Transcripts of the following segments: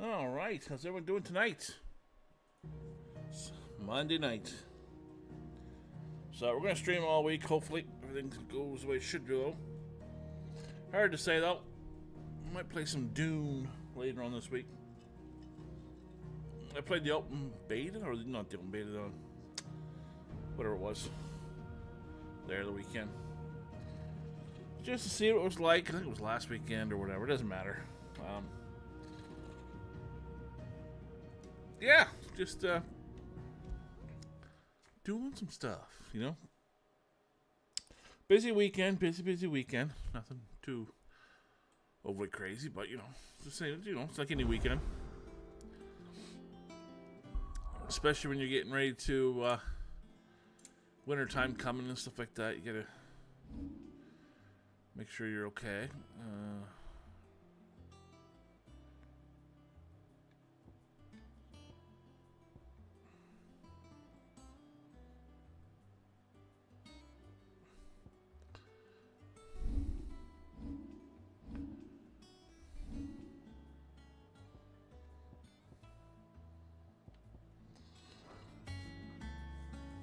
Alright, how's everyone doing tonight? It's Monday night. So we're going to stream all week, hopefully. Everything goes the way it should go. Hard to say though. I might play some Dune later on this week. I played the open beta, or not the open beta, whatever it was. There the weekend. Just to see what it was like. I think it was last weekend or whatever. It doesn't matter. Yeah, just doing some stuff, you know. Busy weekend, busy weekend. Nothing too overly crazy, but you know, just saying, you know, it's like any weekend. Especially when you're getting ready to winter time coming and stuff like that. You gotta make sure you're okay.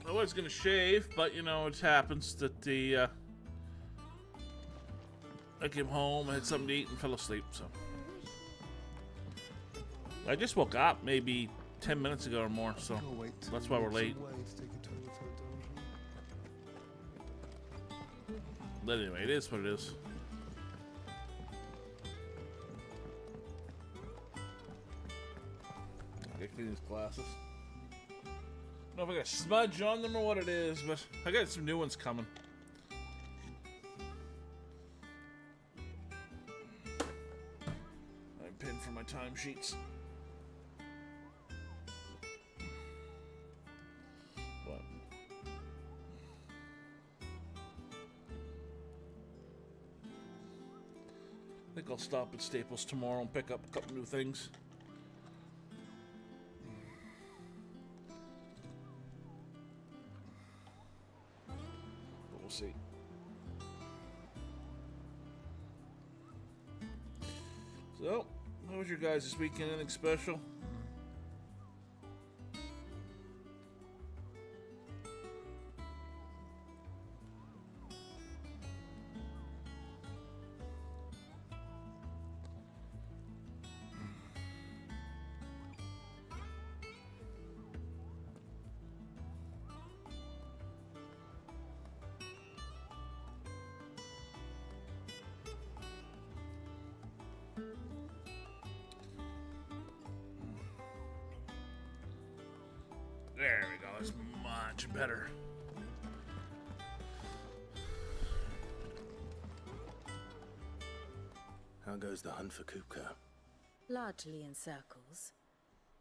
I was gonna shave, but you know, it happens that I came home, I had something to eat, and fell asleep. So I just woke up maybe 10 minutes ago or more, so that's why we're late. But anyway, it is what it is. I gotta clean these glasses. I don't know if I got a smudge on them or what it is, but I got some new ones coming. I'm pinned for my timesheets. But I think I'll stop at Staples tomorrow and pick up a couple new things. See. So, how was your guys this weekend? Anything special? There we go, that's much better. How goes the hunt for Kupka? Largely in circles.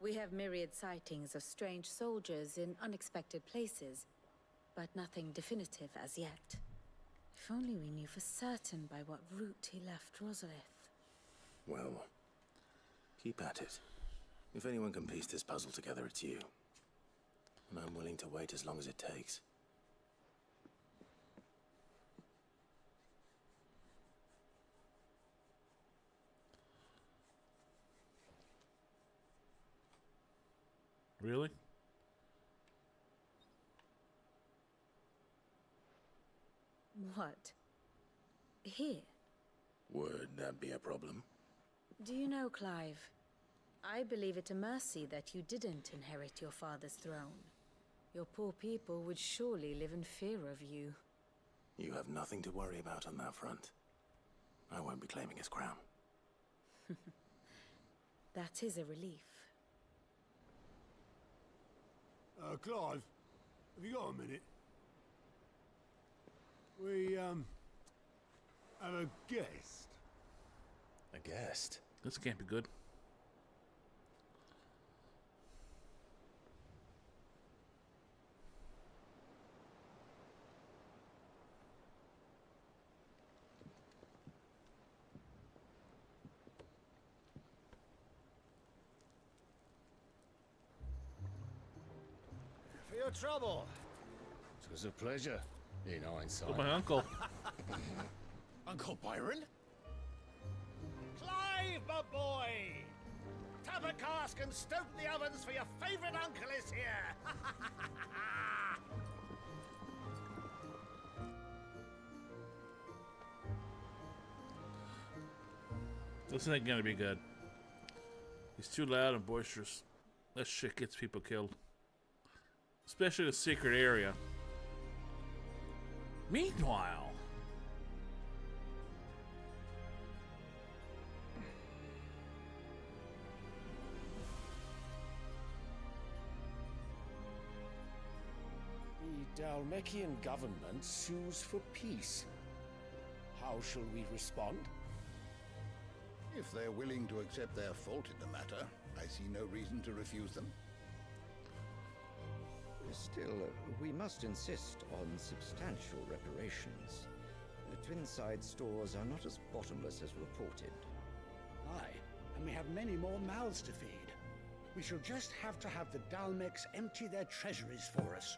We have myriad sightings of strange soldiers in unexpected places, but nothing definitive as yet. If only we knew for certain by what route he left Rosalith. Well, keep at it. If anyone can piece this puzzle together, it's you. And I'm willing to wait as long as it takes. Really? What? Here? Would that be a problem? Do you know, Clive? I believe it a mercy that you didn't inherit your father's throne. Your poor people would surely live in fear of you. You have nothing to worry about on that front. I won't be claiming his crown. That is a relief. Clive, have you got a minute? We, have a guest. A guest? This can't be good. For your trouble. It was a pleasure, in hindsight. Oh, my uncle. Uncle Byron? Clive, my boy! Tabard cask and stoke the ovens, for your favorite uncle is here! This ain't gonna be good. He's too loud and boisterous. That shit gets people killed. Especially the secret area. Meanwhile... The Dalmekian government sues for peace. How shall we respond? If they're willing to accept their fault in the matter, I see no reason to refuse them. Still, we must insist on substantial reparations. The Twinside stores are not as bottomless as reported. Aye, and we have many more mouths to feed. We shall just have to have the Dalmecs empty their treasuries for us.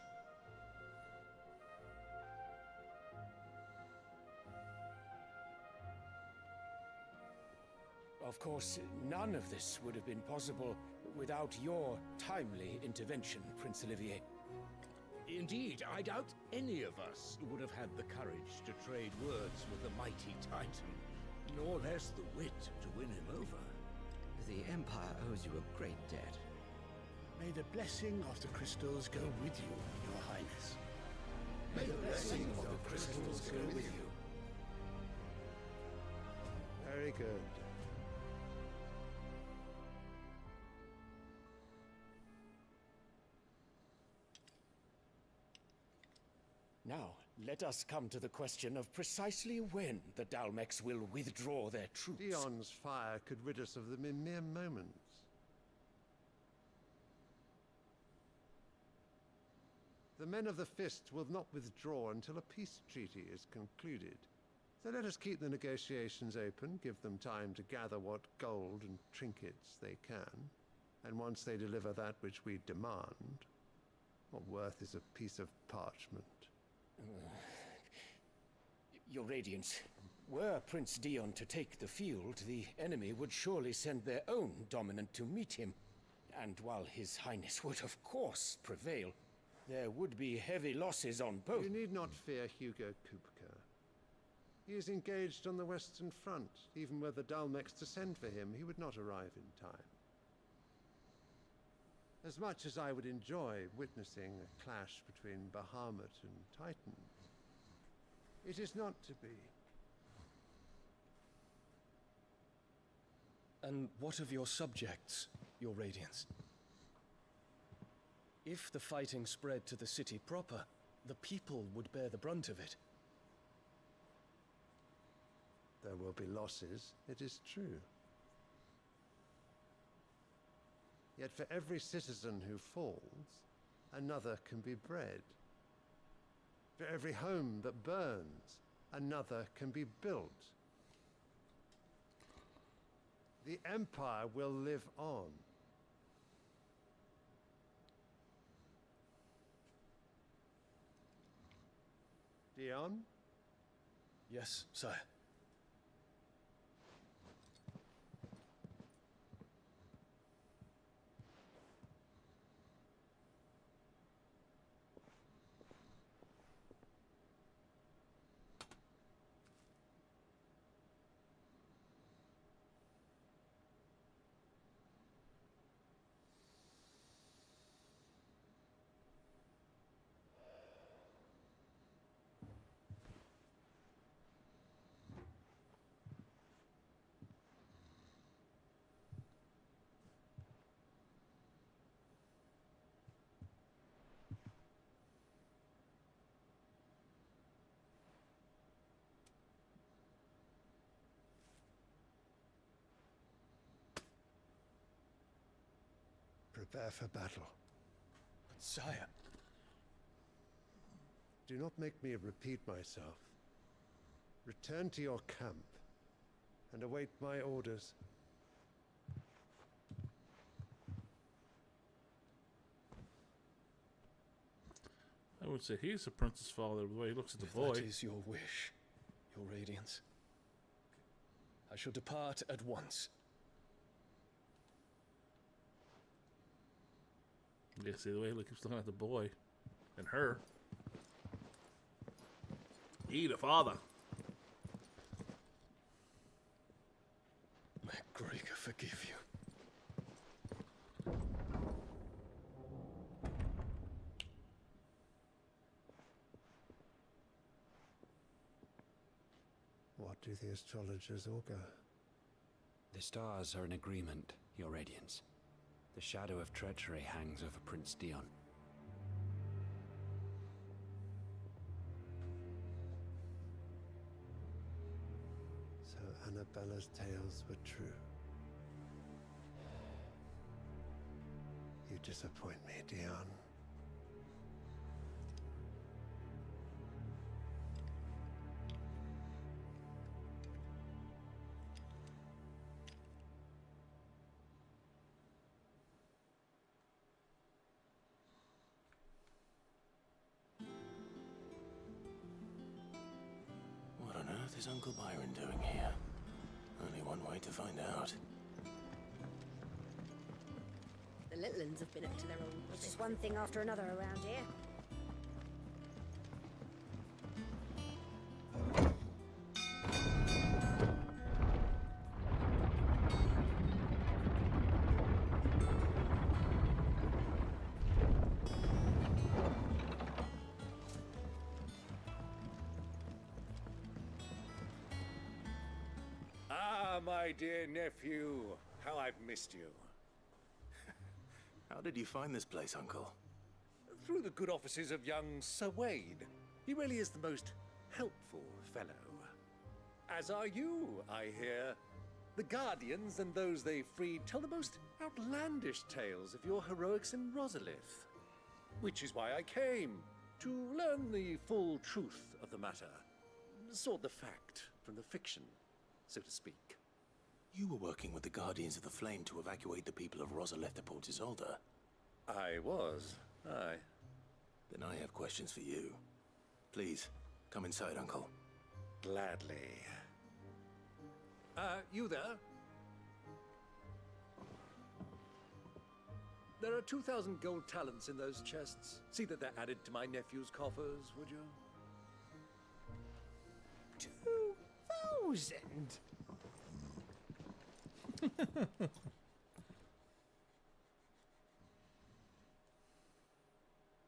Of course, none of this would have been possible without your timely intervention, Prince Olivier. Indeed, I doubt any of us would have had the courage to trade words with the mighty Titan, nor less the wit to win him over. The Empire owes you a great debt. May the blessing of the crystals go with you, Your Highness. May the blessing of the crystals go with you. Very good. Now, let us come to the question of precisely when the Dalmecs will withdraw their troops. Dion's fire could rid us of them in mere moments. The men of the Fist will not withdraw until a peace treaty is concluded. So let us keep the negotiations open, give them time to gather what gold and trinkets they can, and once they deliver that which we demand, what worth is a piece of parchment? Your Radiance, were Prince Dion to take the field, the enemy would surely send their own dominant to meet him. And while His Highness would of course prevail, there would be heavy losses on both. You need not fear Hugo Kupka. He is engaged on the Western Front. Even were the Dalmecs to send for him, he would not arrive in time. As much as I would enjoy witnessing a clash between Bahamut and Titan, it is not to be. And what of your subjects, Your Radiance? If the fighting spread to the city proper, the people would bear the brunt of it. There will be losses, it is true. Yet for every citizen who falls, another can be bred. For every home that burns, another can be built. The Empire will live on. Dion? Yes, sire. Prepare for battle. But sire... Do not make me repeat myself. Return to your camp and await my orders. I would say he's the prince's father, the way he looks at the boy. That is your wish, Your Radiance. I shall depart at once. Yeah, see the way he keeps looking at the boy and her. He the father. May Gregor forgive you. What do the astrologers augur? The stars are in agreement, Your Radiance. The shadow of treachery hangs over Prince Dion. So Annabella's tales were true. You disappoint me, Dion. What on earth is Uncle Byron doing here? Only one way to find out. The little uns have been up to their own. It's just one thing after another around here. Ah, my dear nephew, how I've missed you. How did you find this place, Uncle? Through the good offices of young Sir Wade. He really is the most helpful fellow. As are you, I hear. The Guardians and those they freed tell the most outlandish tales of your heroics in Rosalith. Which is why I came, to learn the full truth of the matter. Sort the fact from the fiction, so to speak. You were working with the Guardians of the Flame to evacuate the people of Rosalith to Port Isolde. I was, aye. Then I have questions for you. Please, come inside, Uncle. Gladly. You there? There are 2,000 gold talents in those chests. See that they're added to my nephew's coffers, would you? 2,000?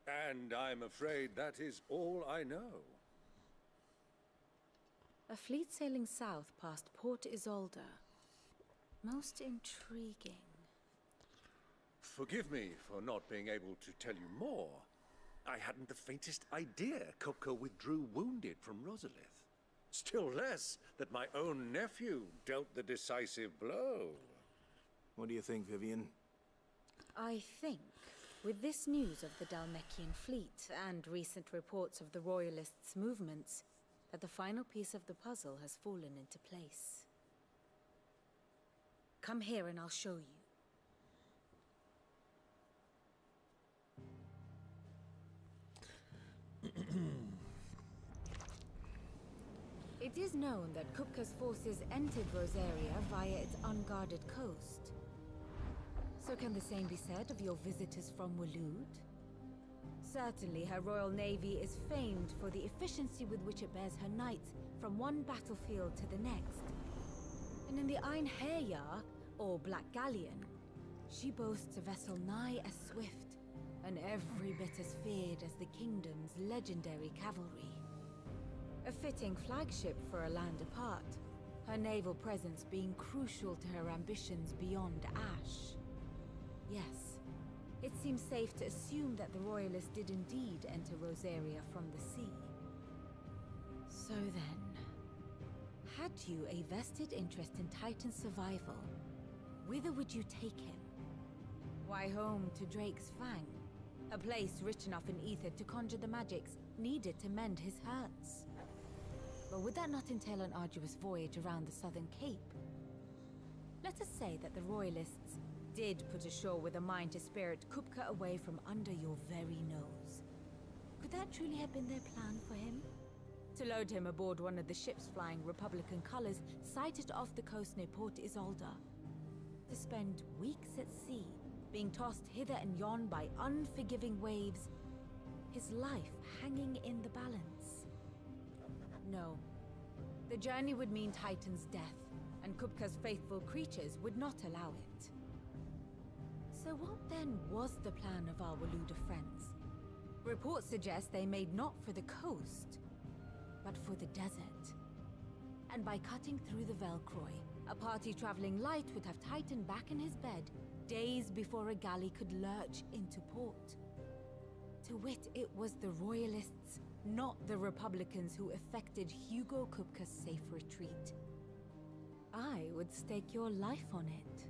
And I'm afraid that is all I know. A fleet sailing south past Port Isolde. Most intriguing. Forgive me for not being able to tell you more. I hadn't the faintest idea Kopko withdrew wounded from Rosalith. Still less that my own nephew dealt the decisive blow. What do you think, Vivian? I think, with this news of the Dalmekian fleet and recent reports of the Royalists' movements, that the final piece of the puzzle has fallen into place. Come here and I'll show you. It is known that Kupka's forces entered Rosaria via its unguarded coast. So can the same be said of your visitors from Waloed? Certainly her Royal Navy is famed for the efficiency with which it bears her knights from one battlefield to the next. And in the Ein Herjar, or Black Galleon, she boasts a vessel nigh as swift and every bit as feared as the kingdom's legendary cavalry. A fitting flagship for a land apart, her naval presence being crucial to her ambitions beyond Ash. Yes, it seems safe to assume that the Royalists did indeed enter Rosaria from the sea. So then, had you a vested interest in Titan's survival, whither would you take him? Why, home to Drake's Fang, a place rich enough in ether to conjure the magics needed to mend his hurts. But would that not entail an arduous voyage around the southern cape? Let us say that the Royalists did put ashore with a mind to spirit Kupka away from under your very nose. Could that truly have been their plan for him? To load him aboard one of the ships flying Republican colors sighted off the coast near Port Isolde. To spend weeks at sea, being tossed hither and yon by unforgiving waves, his life hanging in the balance. No. The journey would mean Titan's death, and Kupka's faithful creatures would not allow it. So what then was the plan of our Waluda friends? Reports suggest they made not for the coast, but for the desert. And by cutting through the Velcroy, a party traveling light would have Titan back in his bed days before a galley could lurch into port. To wit, it was the Royalists, not the Republicans, who effected Hugo Kupka's safe retreat. I would stake your life on it.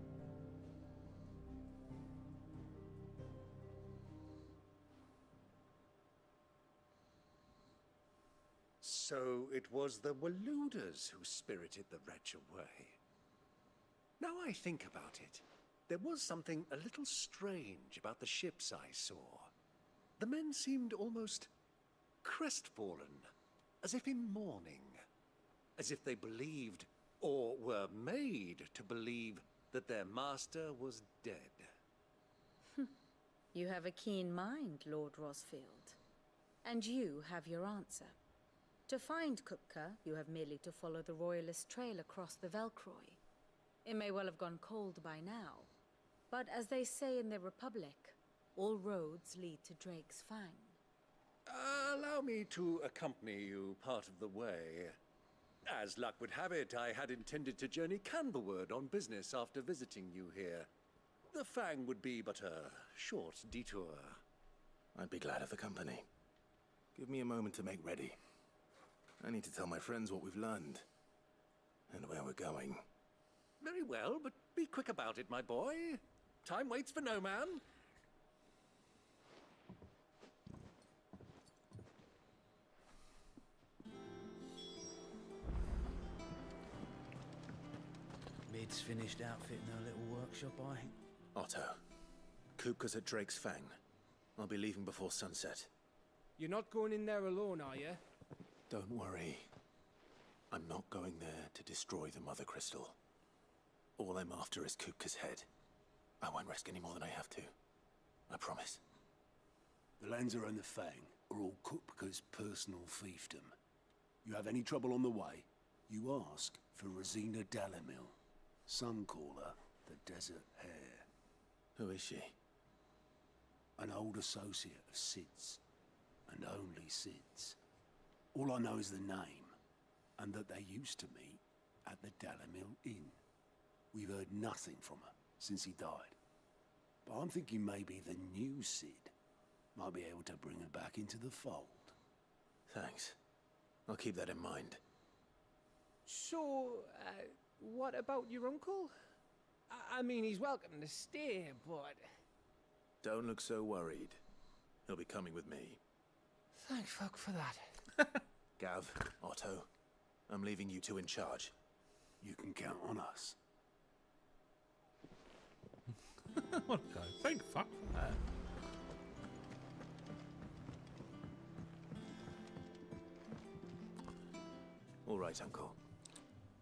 So it was the Waludas who spirited the wretch away. Now I think about it, there was something a little strange about the ships I saw. The men seemed almost crestfallen, as if in mourning, as if they believed, or were made to believe, that their master was dead. You have a keen mind, Lord Rosfield. And you have your answer. To find Kupka, you have merely to follow the Royalist trail across the Velcroy. It may well have gone cold by now, but as they say in the Republic, all roads lead to Drake's Fang. Allow me to accompany you part of the way. As luck would have it, I had intended to journey Canberward on business after visiting you here. The Fang would be but a short detour. I'd be glad of the company. Give me a moment to make ready. I need to tell my friends what we've learned, and where we're going. Very well, but be quick about it, my boy. Time waits for no man. Mid's finished outfitting her little workshop, I think. Otto, Kupka's at Drake's Fang. I'll be leaving before sunset. You're not going in there alone, are you? Don't worry. I'm not going there to destroy the Mother Crystal. All I'm after is Kupka's head. I won't risk any more than I have to. I promise. The Lancer and the Fang are all Kupka's personal fiefdom. You have any trouble on the way, you ask for Rosina Dalamil. Some call her the Desert Hare. Who is she? An old associate of Sid's, and only Sid's. All I know is the name, and that they used to meet at the Dalamil Inn. We've heard nothing from her since he died. But I'm thinking maybe the new Sid might be able to bring her back into the fold. Thanks. I'll keep that in mind. So, what about your uncle? I mean, he's welcome to stay, but... Don't look so worried. He'll be coming with me. Thank fuck for that. Gav, Otto, I'm leaving you two in charge. You can count on us. What a guy. Thank fuck for that. All right, Uncle.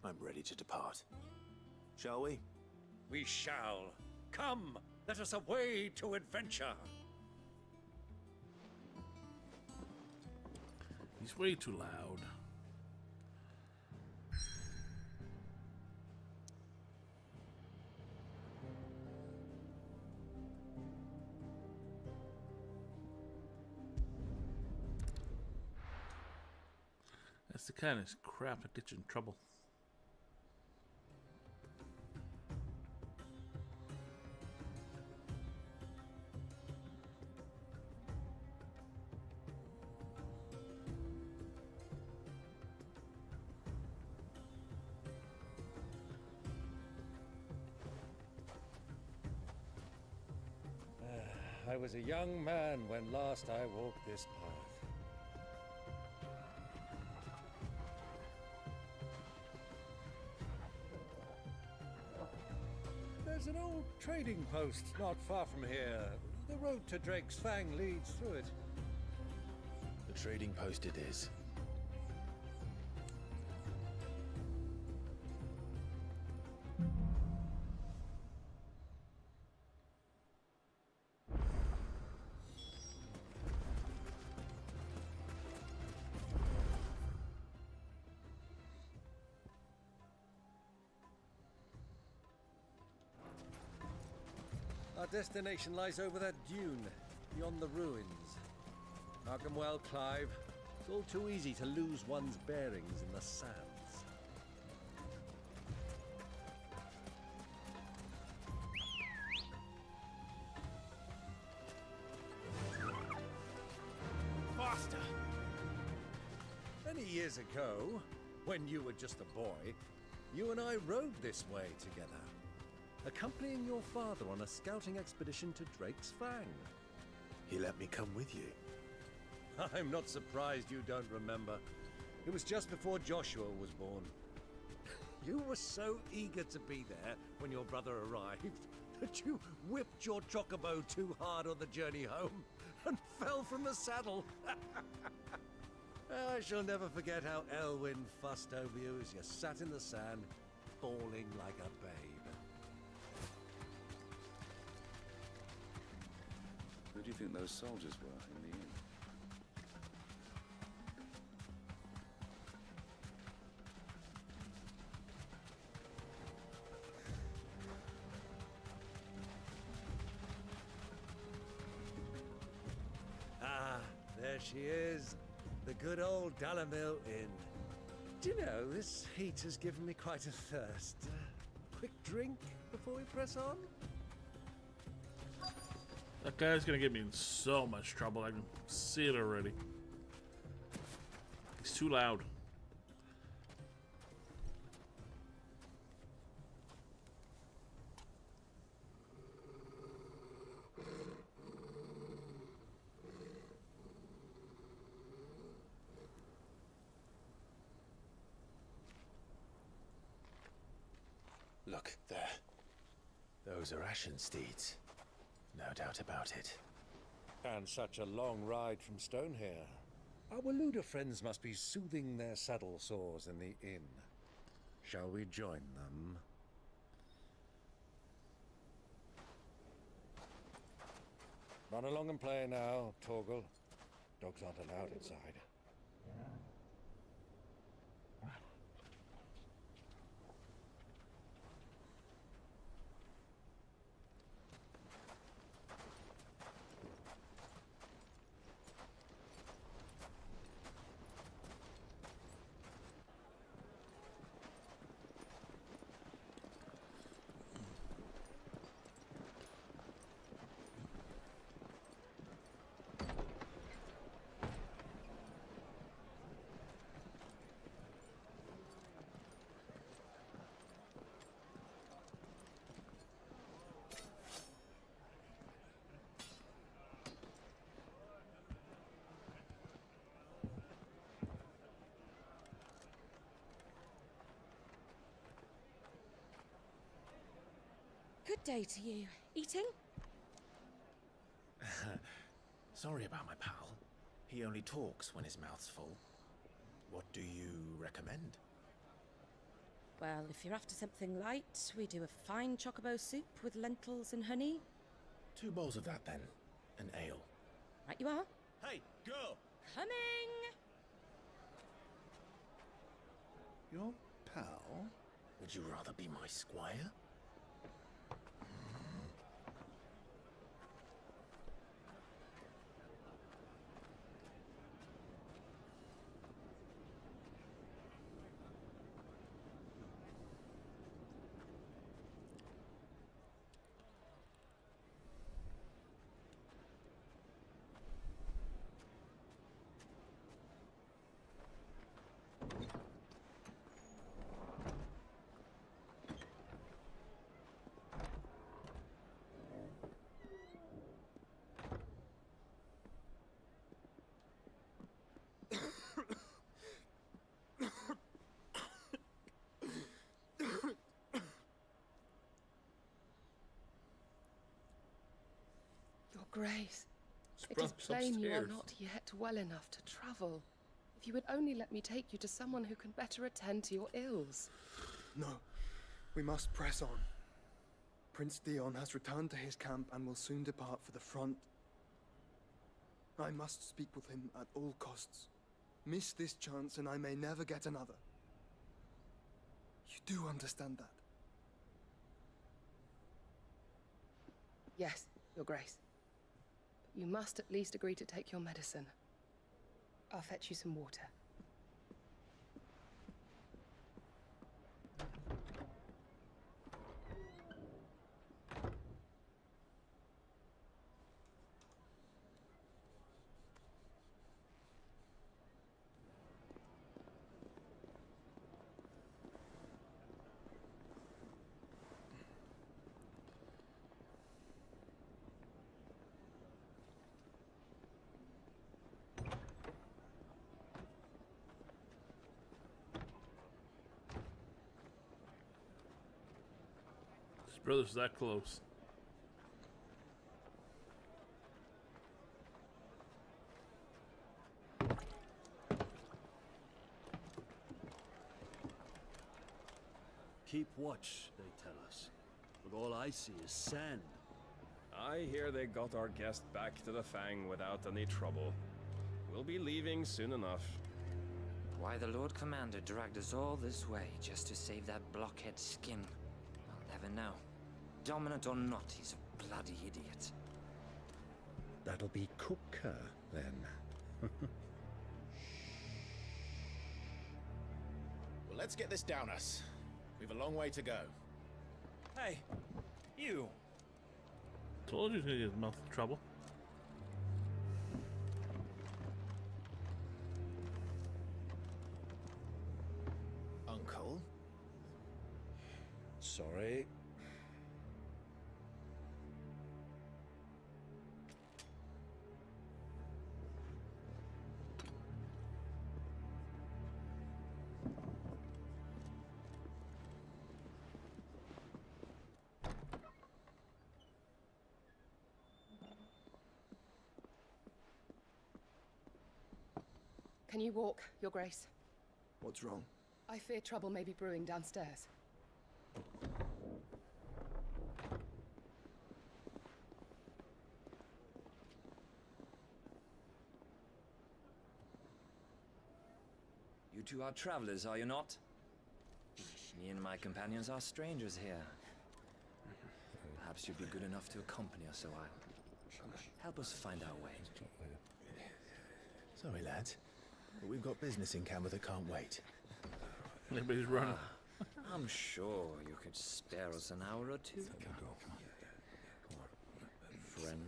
I'm ready to depart. Shall we? We shall. Come, let us away to adventure. He's way too loud. That's the kind of crap that gets you in trouble. I was a young man when last I walked this path. There's an old trading post not far from here. The road to Drake's Fang leads through it. The trading post it is. Our destination lies over that dune, beyond the ruins. Mark 'em well, Clive. It's all too easy to lose one's bearings in the sands. Faster! Many years ago, when you were just a boy, you and I rode this way together, accompanying your father on a scouting expedition to Drake's Fang. He let me come with you. I'm not surprised you don't remember. It was just before Joshua was born. You were so eager to be there when your brother arrived that you whipped your chocobo too hard on the journey home and fell from the saddle. I shall never forget how Elwyn fussed over you as you sat in the sand, bawling like a babe. Who do you think those soldiers were in the inn? Ah, there she is. The good old Dalamil Inn. Do you know, this heat has given me quite a thirst. Quick drink before we press on? That guy's gonna get me in so much trouble. I can see it already. He's too loud. Look, there. Those are Ashen steeds. No doubt about it. And such a long ride from Stonehair. Our Waluda friends must be soothing their saddle sores in the inn. Shall we join them? Run along and play now, Torgal. Dogs aren't allowed inside. Good day to you. Eating? Sorry about my pal. He only talks when his mouth's full. What do you recommend? Well, if you're after something light, we do a fine chocobo soup with lentils and honey. 2 bowls of that then. An ale. Right you are. Hey, girl! Coming! Your pal? Would you rather be my squire? Grace, it is plain you are not yet well enough to travel. If you would only let me take you to someone who can better attend to your ills. No, we must press on. Prince Dion has returned to his camp and will soon depart for the front. I must speak with him at all costs. Miss this chance and I may never get another. You do understand that? Yes, Your Grace. But you must at least agree to take your medicine. I'll fetch you some water. His brother's that close. Keep watch, they tell us. But all I see is sand. I hear they got our guest back to the Fang without any trouble. We'll be leaving soon enough. Why the Lord Commander dragged us all this way just to save that blockhead skin, I'll never know. Dominant or not, he's a bloody idiot. That'll be Cooker, then. Well, let's get this down us. We've a long way to go. Hey, you. Told you he's gonna get his mouth in trouble. Uncle? Sorry. Can you walk, Your Grace? What's wrong? I fear trouble may be brewing downstairs. You two are travelers, are you not? Me and my companions are strangers here. Perhaps you'd be good enough to accompany us a while. Help us find our way. Sorry, lads. But we've got business in Camber that can't wait. Everybody's running. I'm sure you could spare us an hour or two. Friend.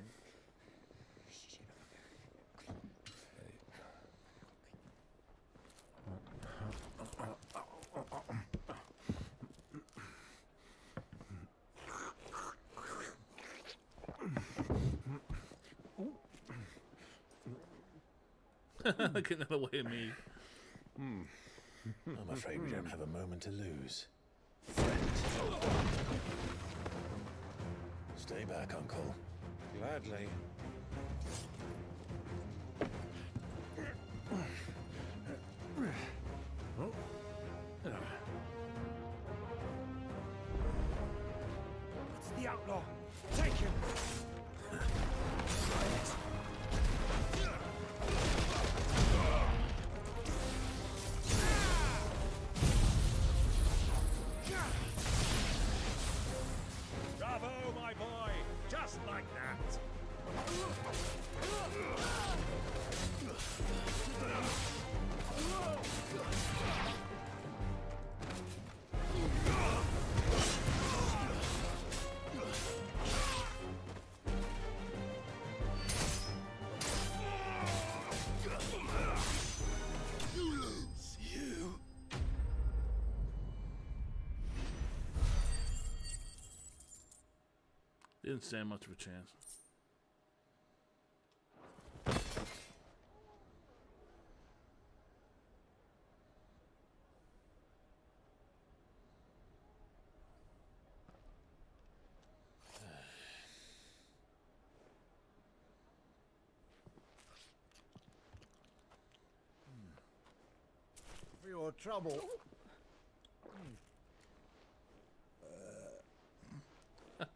Get another way of me. I'm afraid we don't have a moment to lose. Stay back, Uncle. Gladly. It's the outlaw. Take him. Bravo, my boy! Just like that! Didn't stand much of a chance. For your trouble.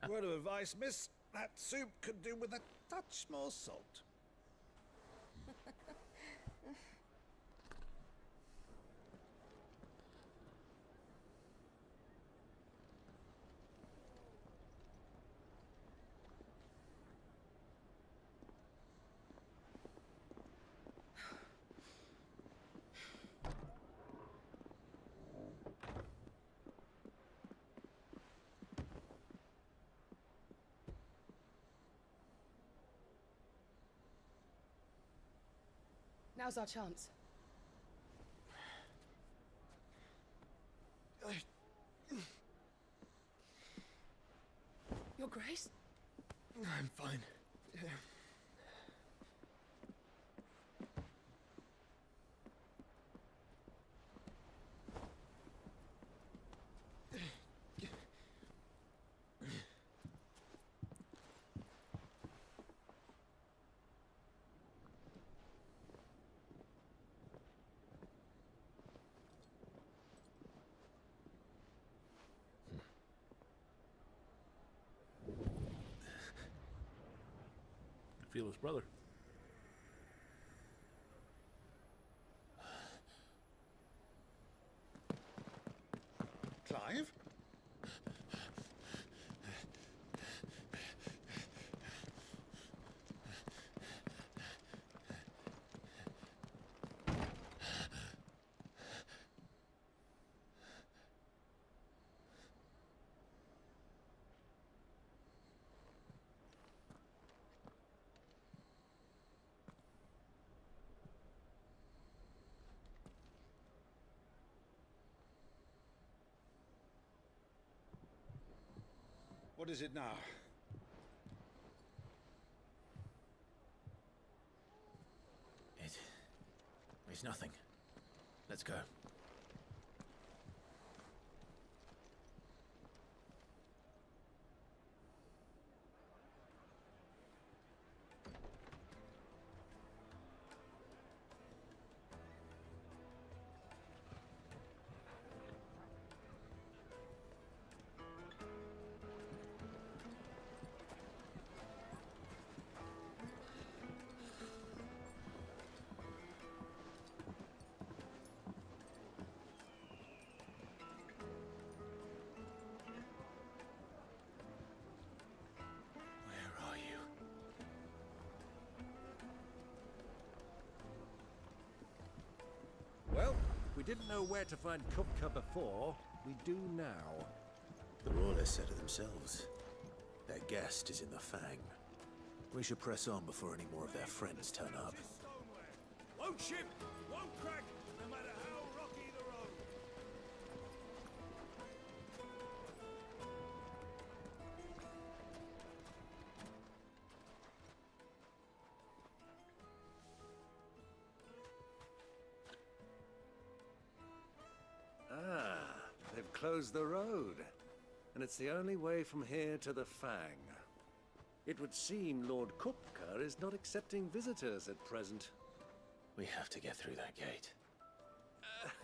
Word of advice, miss. That soup could do with a touch more salt. Now's our chance. Your Grace? I'm fine. Feel his brother. Clive? What is it now? It's nothing. Let's go. Well, we didn't know where to find Kupka before. We do now. The Royalists said it themselves. Their guest is in the Fang. We should press on before any more of their friends turn up. Won't ship, won't crack, no matter how rocky the road. Ah, they've closed the road. And it's the only way from here to the Fang. It would seem Lord Kupka is not accepting visitors at present. We have to get through that gate.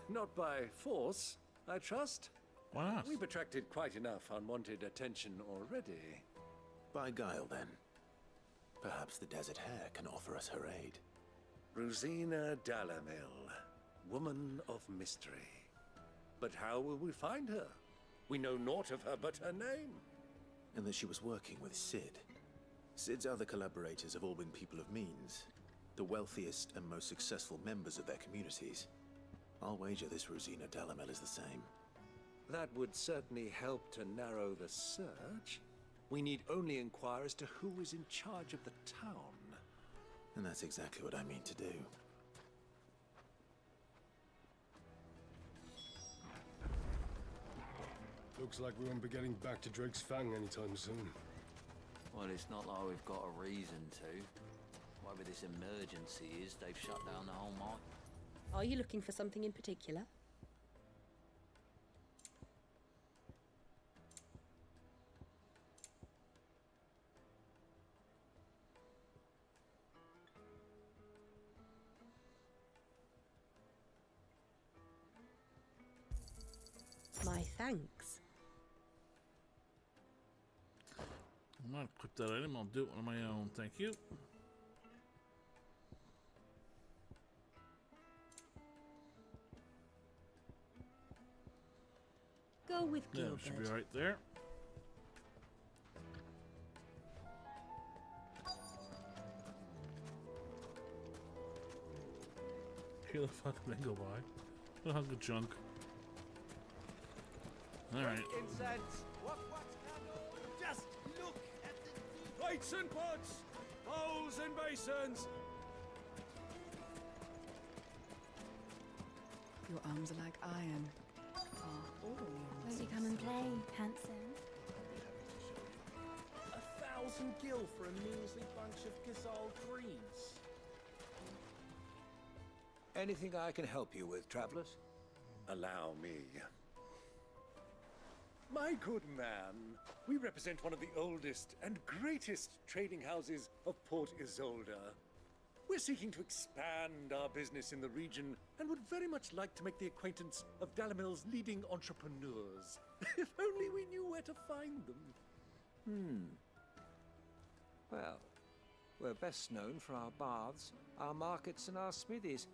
Not by force, I trust. Why not? We've attracted quite enough unwanted attention already. By guile, then. Perhaps the Desert Hare can offer us her aid. Rosina Dalamil, woman of mystery. But how will we find her? We know naught of her but her name. And that she was working with Sid. Sid's other collaborators have all been people of means. The wealthiest and most successful members of their communities. I'll wager this Rosina Dalamel is the same. That would certainly help to narrow the search. We need only inquire as to who is in charge of the town. And that's exactly what I mean to do. Looks like we won't be getting back to Drake's Fang anytime soon. Well, it's not like we've got a reason to. Whatever this emergency is, they've shut down the whole mine. Are you looking for something in particular? My thanks. I'm not equip that item. I'll do it on my own. Thank you. Go with Yeah, Gilbert. should be right there. Hear the fucking thing go by. What a hunk of junk. Alright. Incense. What's candle? Just look at the plates and pots, bowls and basins. Your arms are like iron. Won't you come and play, handsome? 1,000 gil for a measly bunch of Gazal greens. Anything I can help you with, travelers? Allow me. My good man, we represent one of the oldest and greatest trading houses of Port Isolde. We're seeking to expand our business in the region and would very much like to make the acquaintance of Dalamil's leading entrepreneurs. If only we knew where to find them. Well, we're best known for our baths, our markets, and our smithies.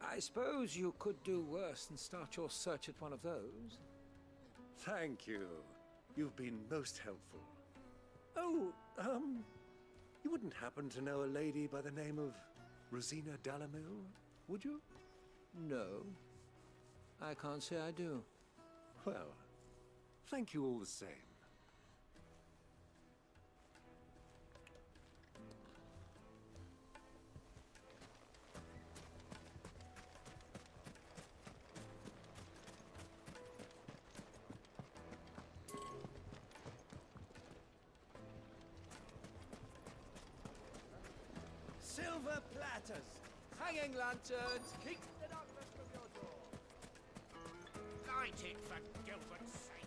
I suppose you could do worse than start your search at one of those. Thank you. You've been most helpful. Oh, you wouldn't happen to know a lady by the name of Rosina Dalamil, would you? No, I can't say I do. Well, thank you all the same. Silver platters, hanging lanterns, keep the darkness from your door. Light it for Gilbert's sake.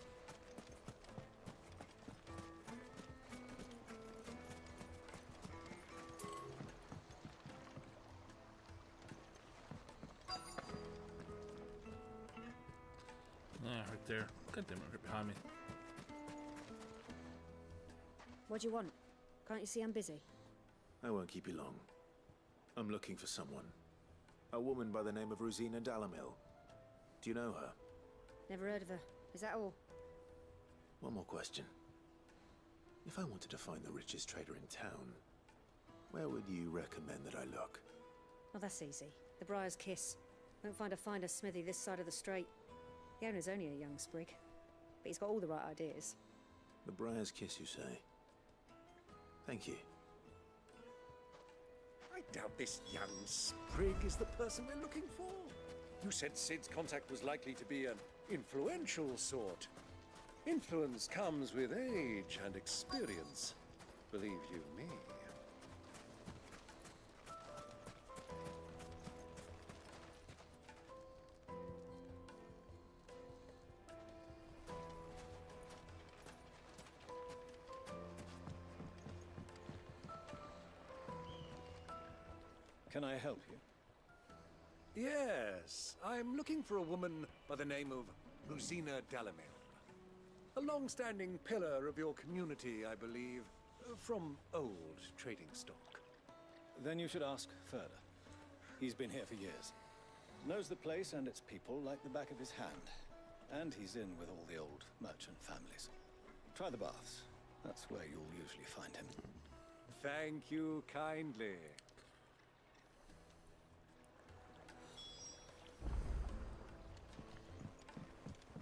Right there. God damn it, right behind me. What do you want? Can't you see I'm busy? I won't keep you long. I'm looking for someone. A woman by the name of Rosina Dalamil. Do you know her? Never heard of her. Is that all? One more question. If I wanted to find the richest trader in town, where would you recommend that I look? Oh, that's easy. The Briar's Kiss. Won't find a finer smithy this side of the strait. The owner's only a young sprig, but he's got all the right ideas. The Briar's Kiss, you say? Thank you. I doubt this young sprig is the person we're looking for. You said Sid's contact was likely to be an influential sort. Influence comes with age and experience, believe you me. Can I help you? Yes, I'm looking for a woman by the name of Rosina Dalamil. A long-standing pillar of your community, I believe, from old trading stock. Then you should ask further. He's been here for years. Knows the place and its people like the back of his hand. And he's in with all the old merchant families. Try the baths. That's where you'll usually find him. Thank you kindly.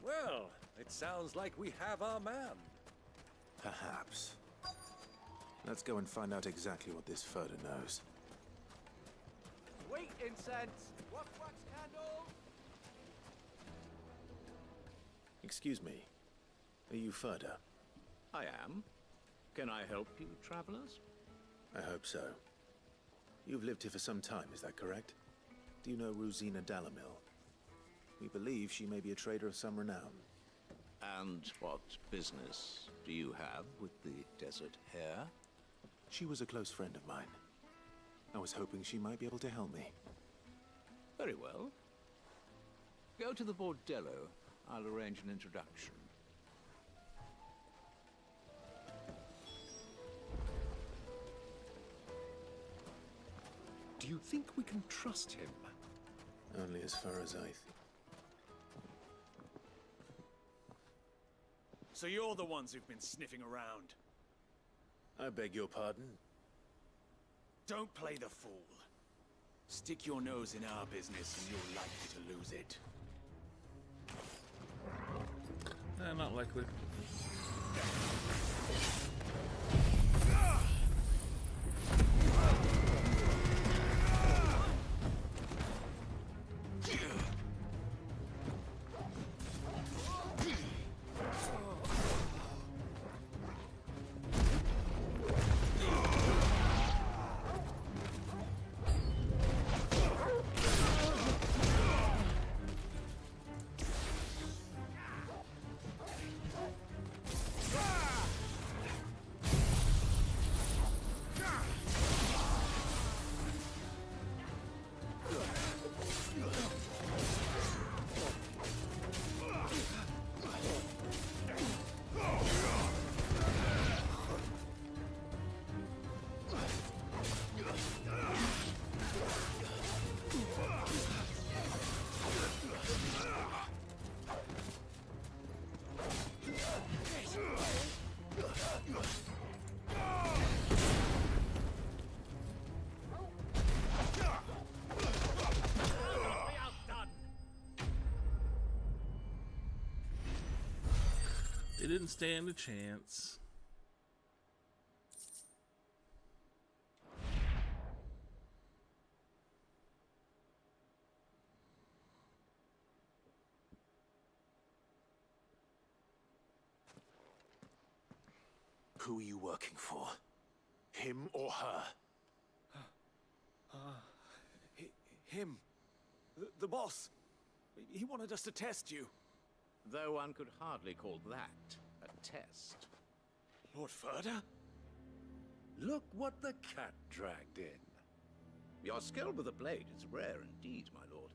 Well, it sounds like we have our man. Perhaps. Let's go and find out exactly what this Furder knows. Sweet incense, wax candles. Excuse me. Are you Furder? I am. Can I help you, travelers? I hope so. You've lived here for some time, is that correct? Do you know Rosina Dalamil? We believe she may be a trader of some renown. And what business do you have with the desert hare? She was a close friend of mine. I was hoping she might be able to help me. Very well. Go to the bordello. I'll arrange an introduction. Do you think we can trust him? Only as far as I think. So you're the ones who've been sniffing around. I beg your pardon? Don't play the fool. Stick your nose in our business and you're likely to lose it. Not likely. They didn't stand a chance. Who are you working for? Him or her? Him. The boss. He wanted us to test you. Though one could hardly call that a test. Lord Furder? Look what the cat dragged in. Your skill with the blade is rare indeed, my lord.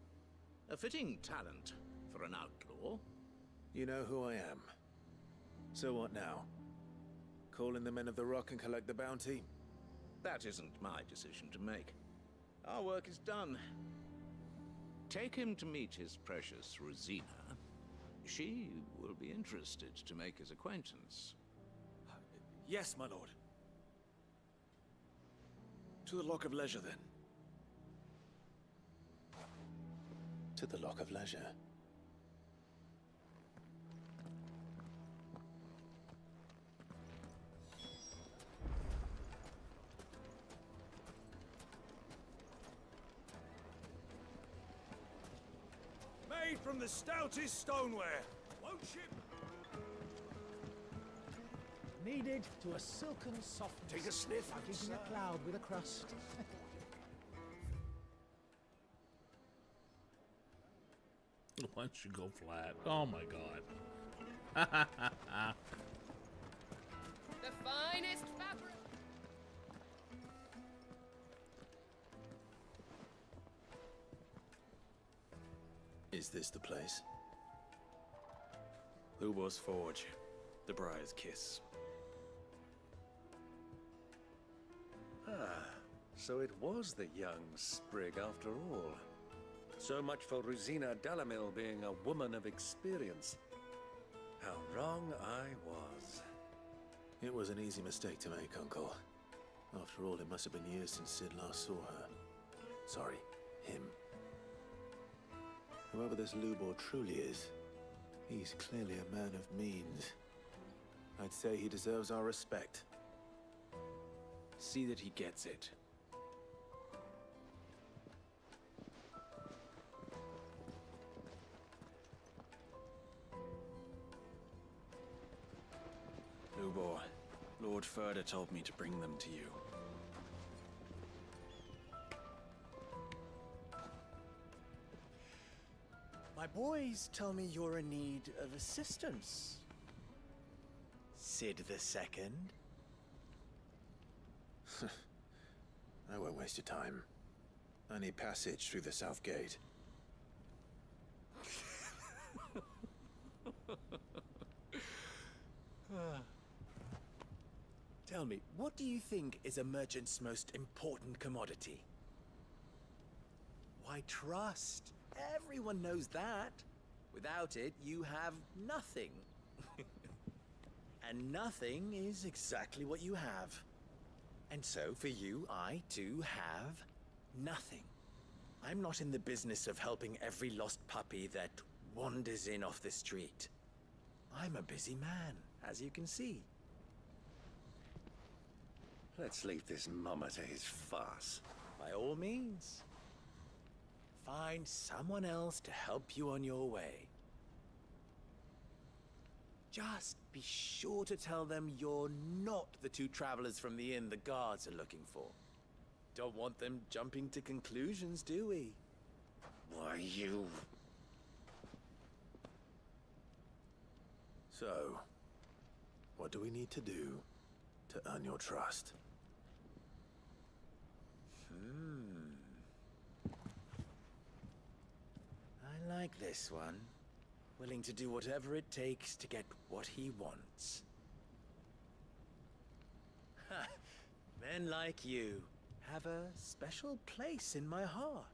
A fitting talent for an outlaw. You know who I am. So what now? Call in the Men of the Rock and collect the bounty? That isn't my decision to make. Our work is done. Take him to meet his precious Rosina. She will be interested to make his acquaintance. Yes, my lord. To the Lock of Leisure, then. To the Lock of Leisure. Made from the stoutest stoneware. Won't ship. Kneaded to a silken softness. Take a sniff, like eating a cloud with a crust. Why don't you go flat? Oh my god. The finest fabric. Is this the place? Lubor's Forge. The Briar's Kiss. Ah, so it was the young sprig after all. So much for Rosina Delamil being a woman of experience. How wrong I was. It was an easy mistake to make, Uncle. After all, it must have been years since Sid last saw her. Sorry, him. Whoever this Lubor truly is, he's clearly a man of means. I'd say he deserves our respect. See that he gets it. Lubor, Lord Furder told me to bring them to you. My boys tell me you're in need of assistance. Sid the Second? I won't waste your time. I need passage through the south gate. Tell me, what do you think is a merchant's most important commodity? Why, trust. Everyone knows that. Without it, you have nothing. And nothing is exactly what you have. And so, for you, I, too, have nothing. I'm not in the business of helping every lost puppy that wanders in off the street. I'm a busy man, as you can see. Let's leave this mummer to his farce. By all means. Find someone else to help you on your way. Just be sure to tell them you're not the two travelers from the inn the guards are looking for. Don't want them jumping to conclusions, do we? Why, you... So, what do we need to do to earn your trust? I like this one. Willing to do whatever it takes to get what he wants. Ha! Men like you have a special place in my heart.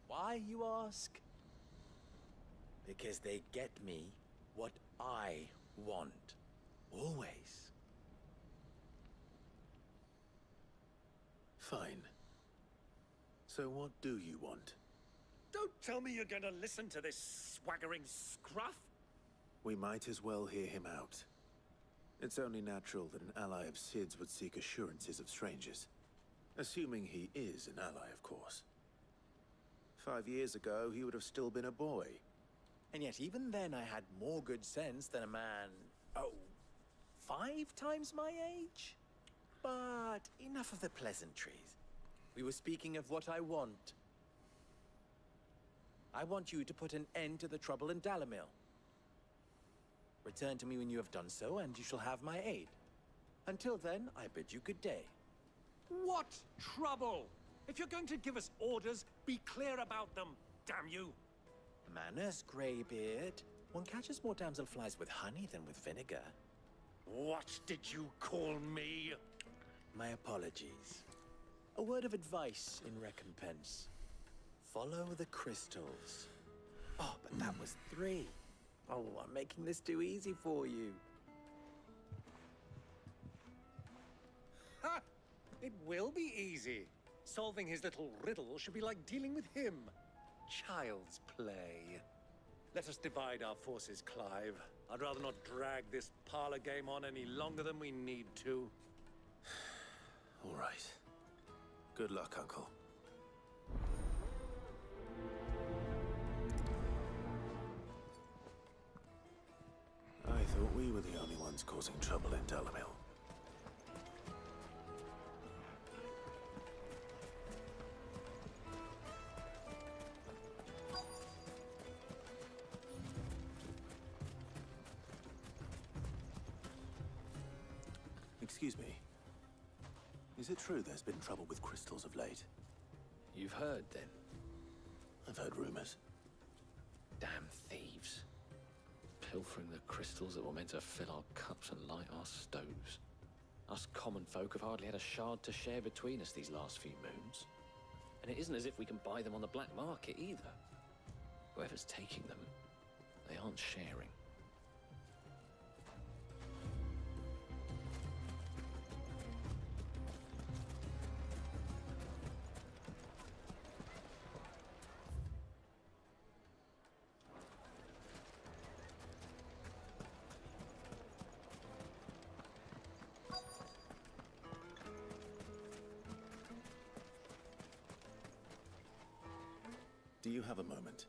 Why, you ask? Because they get me what I want. Always. Fine. So what do you want? Don't tell me you're going to listen to this swaggering scruff. We might as well hear him out. It's only natural that an ally of Sid's would seek assurances of strangers. Assuming he is an ally, of course. 5 years ago, he would have still been a boy. And yet even then I had more good sense than a man, 5 times my age? But enough of the pleasantries. We were speaking of what I want. I want you to put an end to the trouble in Dalamil. Return to me when you have done so, and you shall have my aid. Until then, I bid you good day. What trouble? If you're going to give us orders, be clear about them, damn you! Manners, Greybeard. One catches more damselflies with honey than with vinegar. What did you call me? My apologies. A word of advice in recompense. Follow the crystals. Oh, but that was 3. Oh, I'm making this too easy for you. Ha! It will be easy. Solving his little riddle should be like dealing with him. Child's play. Let us divide our forces, Clive. I'd rather not drag this parlor game on any longer than we need to. All right. Good luck, Uncle. I thought we were the only ones causing trouble in Dalamil. Excuse me. Is it true there's been trouble with crystals of late? You've heard, then? I've heard rumors. Damn thieves. Pilfering the crystals that were meant to fill our cups and light our stoves. Us common folk have hardly had a shard to share between us these last few moons. And it isn't as if we can buy them on the black market either. Whoever's taking them, they aren't sharing. Do you have a moment?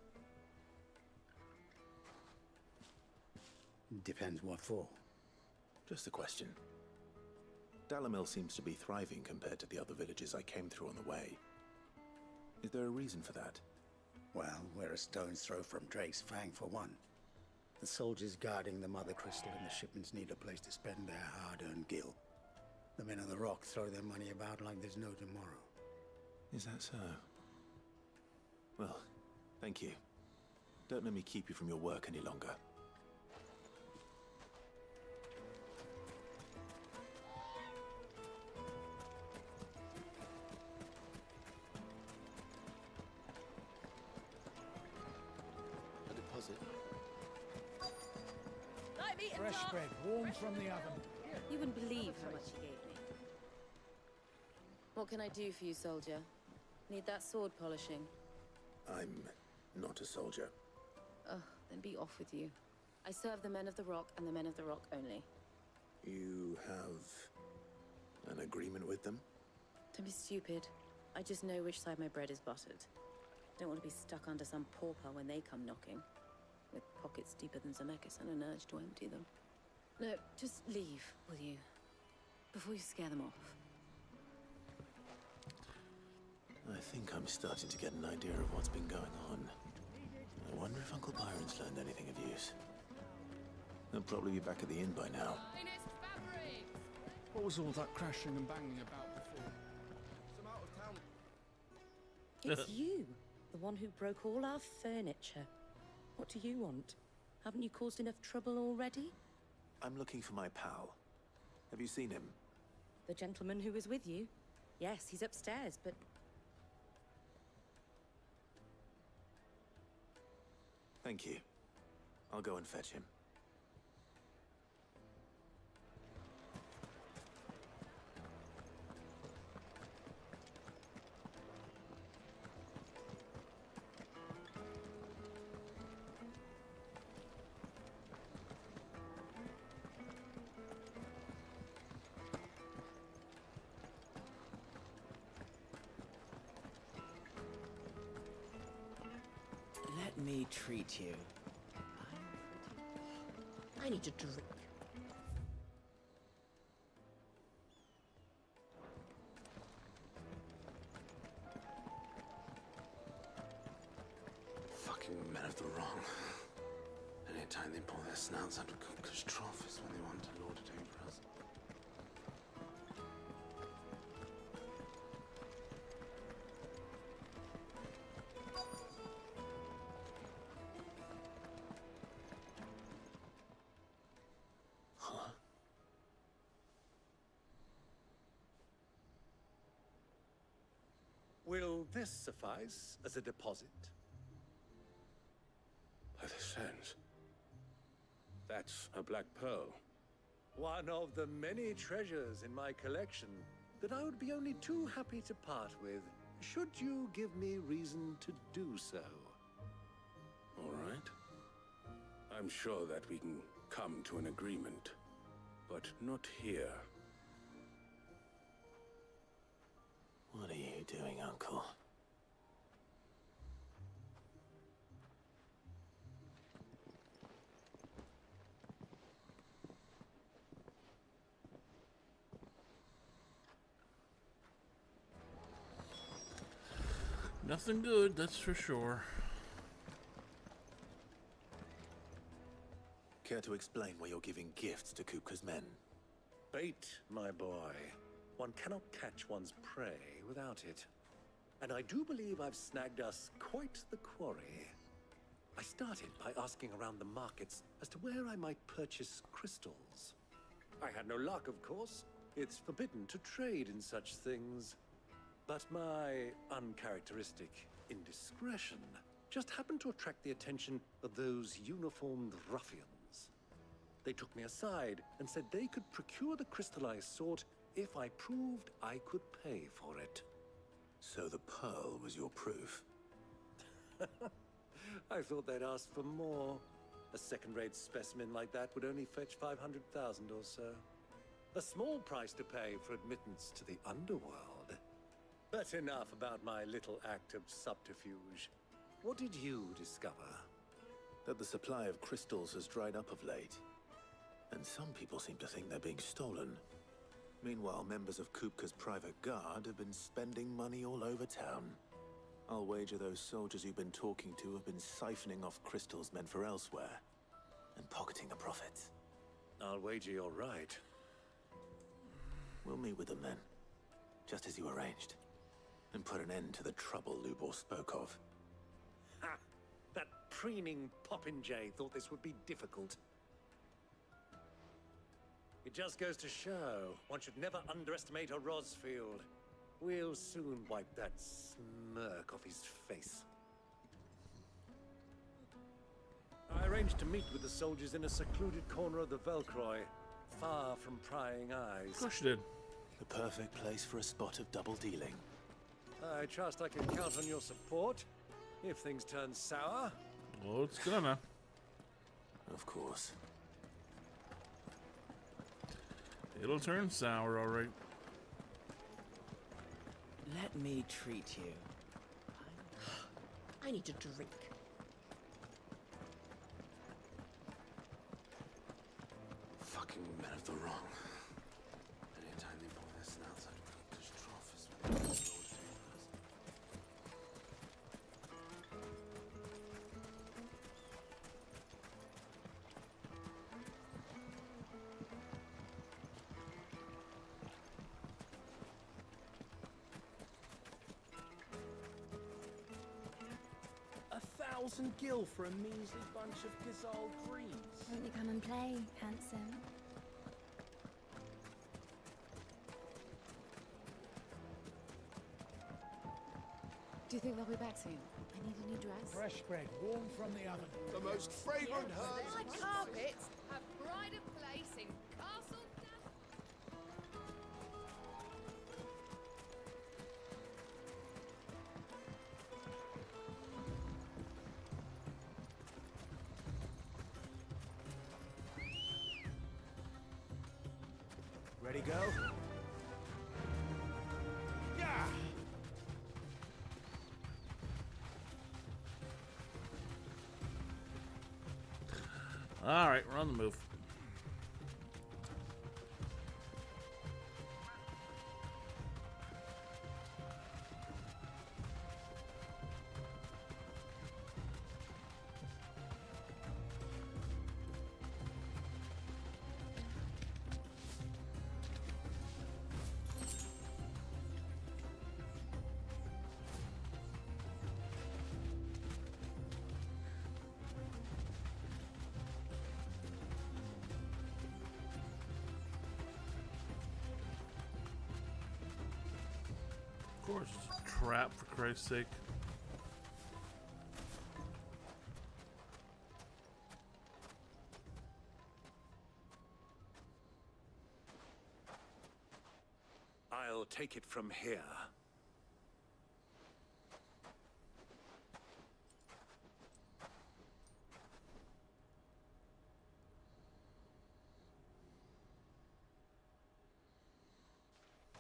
Depends what for. Just a question. Dalamil seems to be thriving compared to the other villages I came through on the way. Is there a reason for that? Well, we're a stone's throw from Drake's Fang, for one. The soldiers guarding the Mother Crystal and the shipments need a place to spend their hard-earned gil. The men of the Rock throw their money about like there's no tomorrow. Is that so? Well, thank you. Don't let me keep you from your work any longer. A deposit. Fresh bread, warm from the oven. You wouldn't believe how much he gave me. What can I do for you, soldier? Need that sword polishing? I'm not a soldier. Oh, then be off with you. I serve the men of the Rock and the men of the Rock only. You have an agreement with them? Don't be stupid. I just know which side my bread is buttered. Don't want to be stuck under some pauper when they come knocking. With pockets deeper than Zemeckis and an urge to empty them. No, just leave, will you? Before you scare them off. I think I'm starting to get an idea of what's been going on. I wonder if Uncle Byron's learned anything of use. He'll probably be back at the inn by now. What was all that crashing and banging about before? Some out of town. It's you, the one who broke all our furniture. What do you want? Haven't you caused enough trouble already? I'm looking for my pal. Have you seen him? The gentleman who was with you? Yes, he's upstairs, but... Thank you. I'll go and fetch him. Let me treat you. I need a drink. Fucking men of the wrong. Anytime they pull their snouts out of Cook's trough is when they want to lord it over us. Will this suffice as a deposit? By the sands. That's a black pearl. One of the many treasures in my collection that I would be only too happy to part with, should you give me reason to do so. All right. I'm sure that we can come to an agreement, but not here. What are you doing, Uncle? Nothing good, that's for sure. Care to explain why you're giving gifts to Kupka's men? Bait, my boy. One cannot catch one's prey without it. And I do believe I've snagged us quite the quarry. I started by asking around the markets as to where I might purchase crystals. I had no luck, of course. It's forbidden to trade in such things. But my uncharacteristic indiscretion just happened to attract the attention of those uniformed ruffians. They took me aside and said they could procure the crystal I sought if I proved I could pay for it. So the pearl was your proof? I thought they'd ask for more. A second-rate specimen like that would only fetch 500,000 or so. A small price to pay for admittance to the underworld. But enough about my little act of subterfuge. What did you discover? That the supply of crystals has dried up of late. And some people seem to think they're being stolen. Meanwhile, members of Kupka's private guard have been spending money all over town. I'll wager those soldiers you've been talking to have been siphoning off crystals meant for elsewhere, and pocketing the profits. I'll wager you're right. We'll meet with them then, just as you arranged, and put an end to the trouble Lubor spoke of. Ha! That preening popinjay thought this would be difficult. It just goes to show, one should never underestimate a Rosfield. We'll soon wipe that smirk off his face. I arranged to meet with the soldiers in a secluded corner of the Velcroy, far from prying eyes. Of course you did. The perfect place for a spot of double dealing. I trust I can count on your support, if things turn sour. Well, it's gonna. Of course. It'll turn sour, all right. Let me treat you. I need a drink. Fucking men of the wrong. Anytime they pull their snouts out of Cook's trough is when they want to lord it over us. $1,000 gil for a measly bunch of Gazal greens. Won't you come and play, handsome? Do you think they'll be back soon? I need a new dress. Fresh bread, warm from the oven. The most fragrant herbs. My carpets have pride of place in Castle Ready, go? Yeah! Alright, we're on the move. Of course, it's a trap, for Christ's sake. I'll take it from here.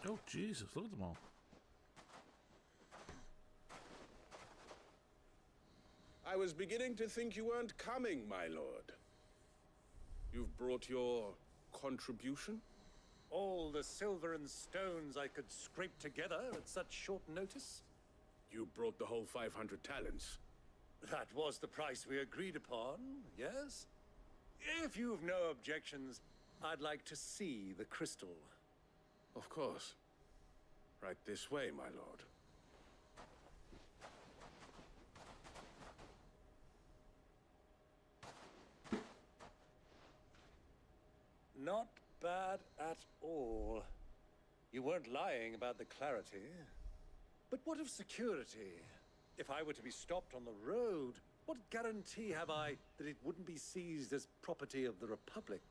Oh, Jesus, look at them all. I was beginning to think you weren't coming, my lord. You've brought your contribution? All the silver and stones I could scrape together at such short notice? You brought the whole 500 talents. That was the price we agreed upon, yes? If you've no objections, I'd like to see the crystal. Of course. Right this way, my lord. Not bad at all. You weren't lying about the clarity. But what of security? If I were to be stopped on the road, what guarantee have I that it wouldn't be seized as property of the Republic?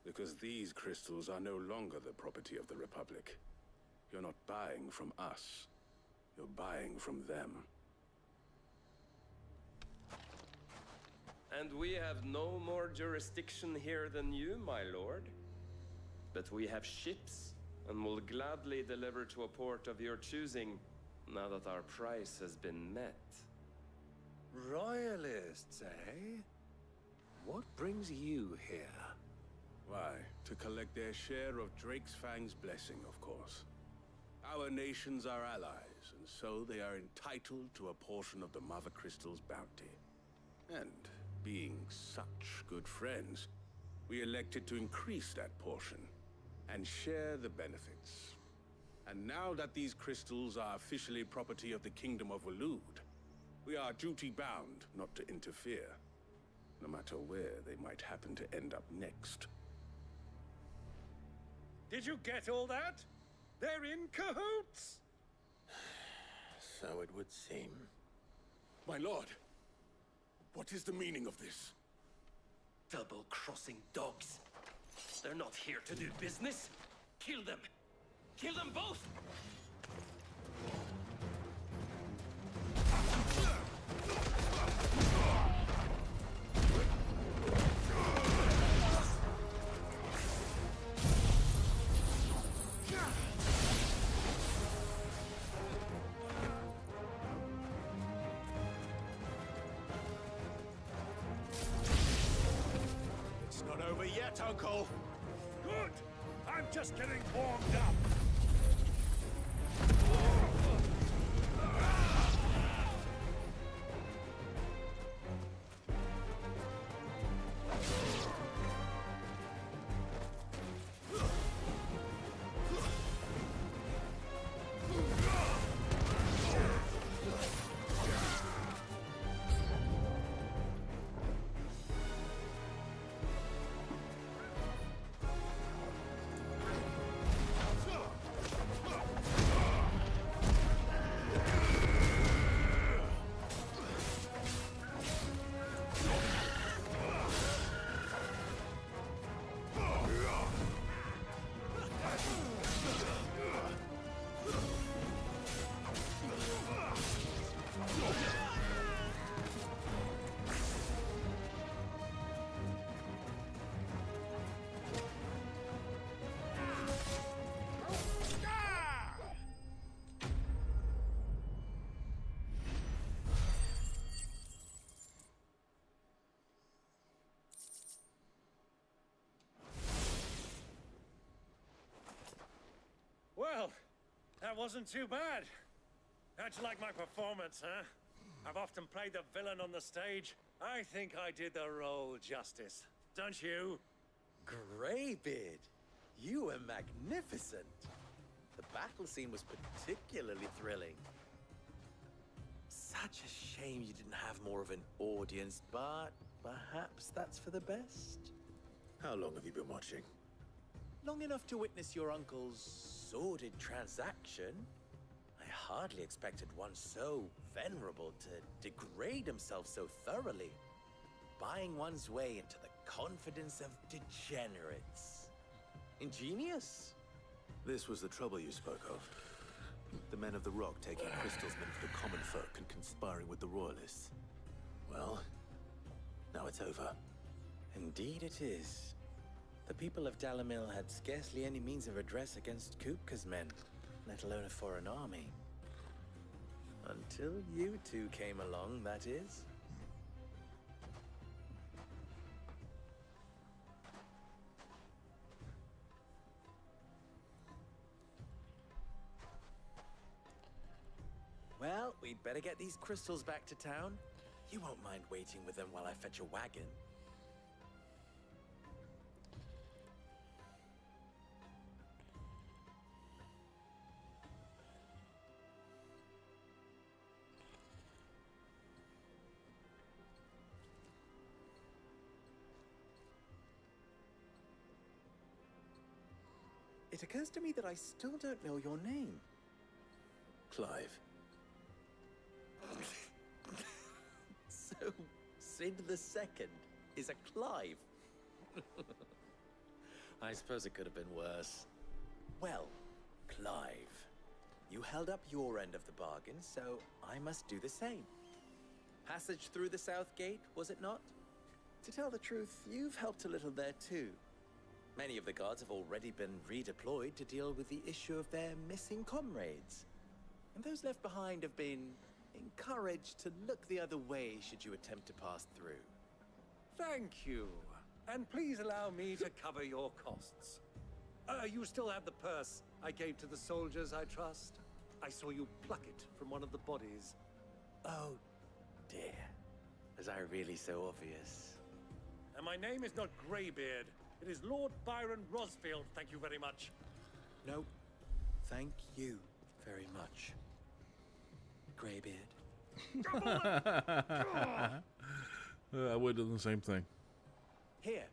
Because these crystals are no longer the property of the Republic. You're not buying from us. You're buying from them. And we have no more jurisdiction here than you, my lord. But we have ships, and will gladly deliver to a port of your choosing, now that our price has been met. Royalists, eh? What brings you here? Why, to collect their share of Drake's Fang's blessing, of course. Our nations are allies, and so they are entitled to a portion of the Mother Crystal's bounty. And being such good friends, we elected to increase that portion and share the benefits. And now that these crystals are officially property of the Kingdom of Waloed, we are duty-bound not to interfere, no matter where they might happen to end up next. Did you get all that? They're in cahoots! So it would seem. My lord, what is the meaning of this? Double-crossing dogs. They're not here to do business. Kill them! Kill them both! It's not over yet, Uncle. Good! I'm just getting warmed up. That wasn't too bad. How'd you like my performance, huh? I've often played the villain on the stage. I think I did the role justice. Don't you? Greybeard, you were magnificent. The battle scene was particularly thrilling. Such a shame you didn't have more of an audience, but perhaps that's for the best. How long have you been watching? Long enough to witness your uncle's sordid transaction. I hardly expected one so venerable to degrade himself so thoroughly. Buying one's way into the confidence of degenerates. Ingenious. This was the trouble you spoke of. The men of the Rock taking crystals meant for the common folk and conspiring with the Royalists. Well, now it's over. Indeed it is. The people of Dalamil had scarcely any means of redress against Kupka's men, let alone a foreign army. Until you two came along, that is. Well, we'd better get these crystals back to town. You won't mind waiting with them while I fetch a wagon. It occurs to me that I still don't know your name. Clive. So, Sid the Second is a Clive. I suppose it could have been worse. Well, Clive, you held up your end of the bargain, so I must do the same. Passage through the South Gate, was it not? To tell the truth, you've helped a little there too. Many of the guards have already been redeployed to deal with the issue of their missing comrades. And those left behind have been encouraged to look the other way should you attempt to pass through. Thank you. And please allow me to cover your costs. You still have the purse I gave to the soldiers, I trust? I saw you pluck it from one of the bodies. Oh, dear. Was I really so obvious? And my name is not Greybeard. It is Lord Byron Rosfield, thank you very much. No, thank you very much. Greybeard. I would have done the same thing. Here,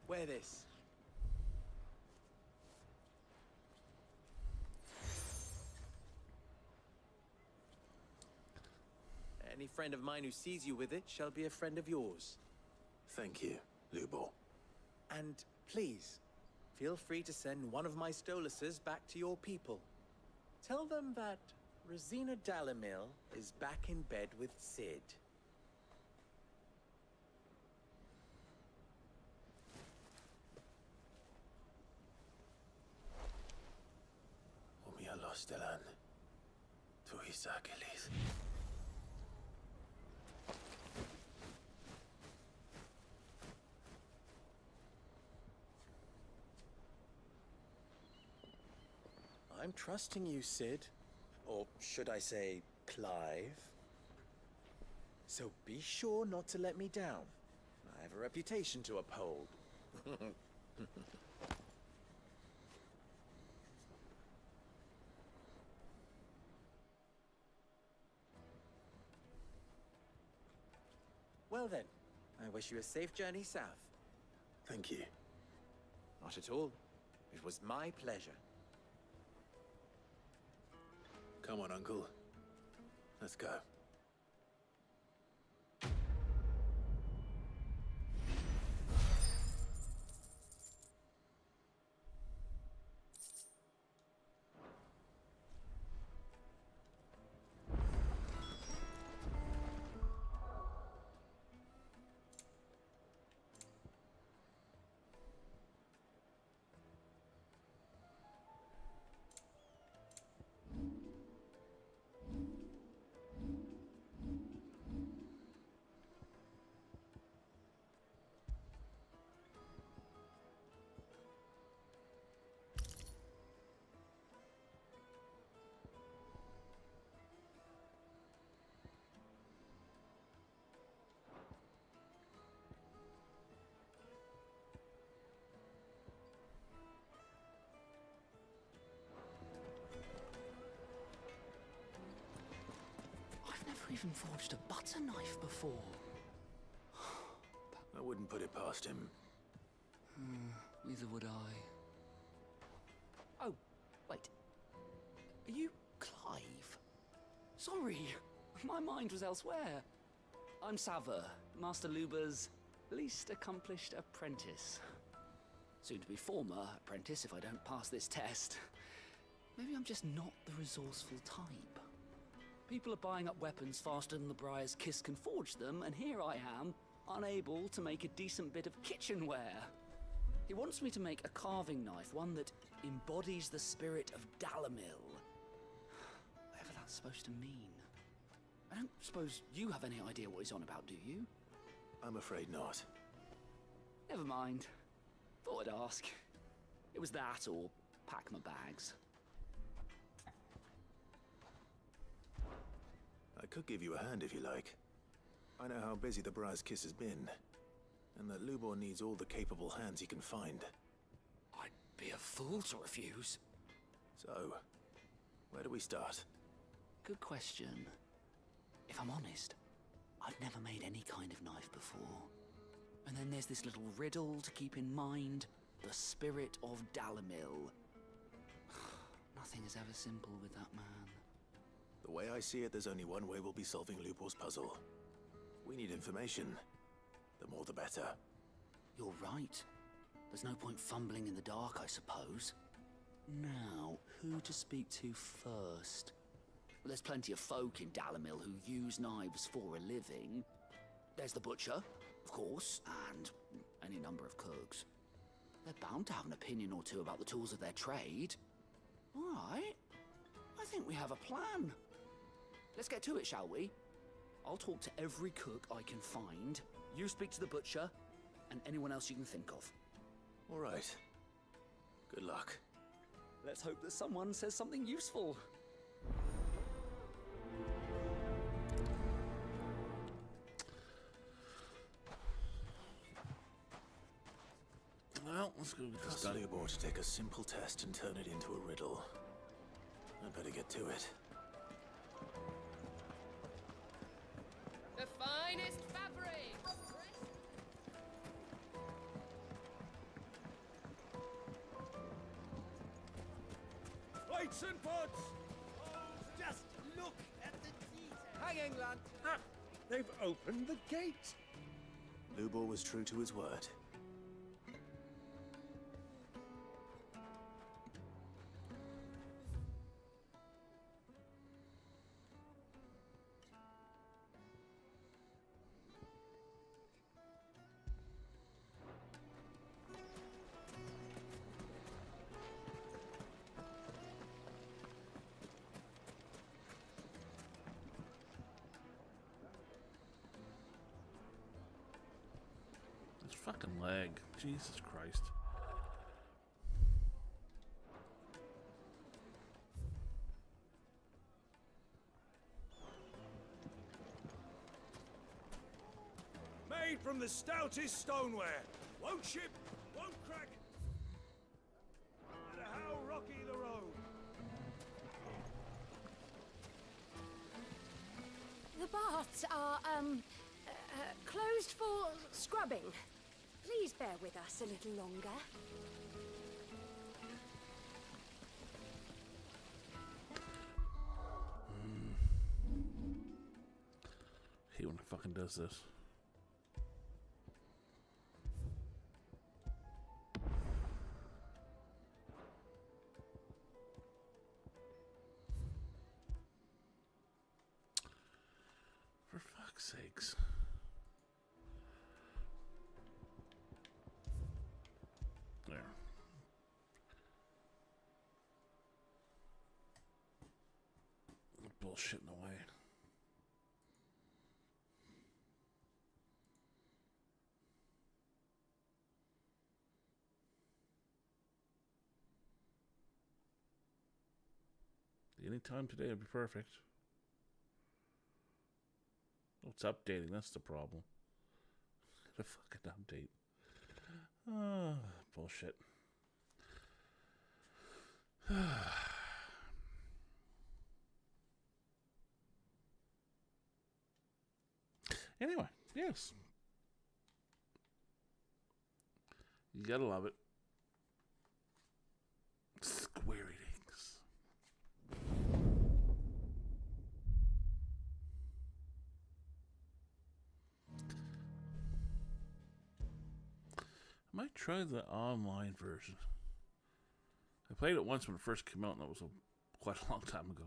wear this. Any friend of mine who sees you with it shall be a friend of yours. Thank you, Lubor. And please, feel free to send one of my Stoluses back to your people. Tell them that Rosina Dalamil is back in bed with Sid. Umia Lostelan. Tuisakelis. I'm trusting you, Sid. Or should I say, Clive? So be sure not to let me down. I have a reputation to uphold. Well then, I wish you a safe journey south. Thank you. Not at all. It was my pleasure. Come on, Uncle. Let's go. never even forged a butter knife before. I wouldn't put it past him. Neither would I. Oh, wait. Are you Clive? Sorry, my mind was elsewhere. I'm Sava, Master Luber's least accomplished apprentice. Soon to be former apprentice if I don't pass this test. Maybe I'm just not the resourceful type. People are buying up weapons faster than the Briar's Kiss can forge them, and here I am, unable to make a decent bit of kitchenware. He wants me to make a carving knife, one that embodies the spirit of Dalamil. Whatever that's supposed to mean. I don't suppose you have any idea what he's on about, do you? I'm afraid not. Never mind. Thought I'd ask. It was that or pack my bags. I could give you a hand if you like. I know how busy the Briar's Kiss has been, and that Lubor needs all the capable hands he can find. I'd be a fool to refuse. So, where do we start? Good question. If I'm honest, I've never made any kind of knife before. And then there's this little riddle to keep in mind. The spirit of Dalamil. Nothing is ever simple with that man. The way I see it, there's only one way we'll be solving Lubor's puzzle. We need information. The more the better. You're right. There's no point fumbling in the dark, I suppose. Now, who to speak to first? Well, there's plenty of folk in Dalamil who use knives for a living. There's the butcher, of course, and any number of cooks. They're bound to have an opinion or two about the tools of their trade. All right. I think we have a plan. Let's get to it, shall we? I'll talk to every cook I can find. You speak to the butcher, and anyone else you can think of. All right. Good luck. Let's hope that someone says something useful. Well, let's go get this done. Lubor to take a simple test and turn it into a riddle. I better get to it. The finest fabric! Plates and pots! Just look at the detail! Hanging lantern! They've opened the gate! Lubor was true to his word. This fucking leg. Jesus Christ. Made from the stoutest stoneware. Won't ship, won't crack. No matter how rocky the road. The baths are, closed for scrubbing. Please bear with us a little longer. He when fucking does this. For fuck's sakes. There. Bullshit in the way. Any time today would be perfect. Oh, it's updating. That's the problem. The fucking update. Bullshit. Anyway, yes. You gotta love it. Square eatings. I might try the online version. I played it once when it first came out, and that was quite a long time ago.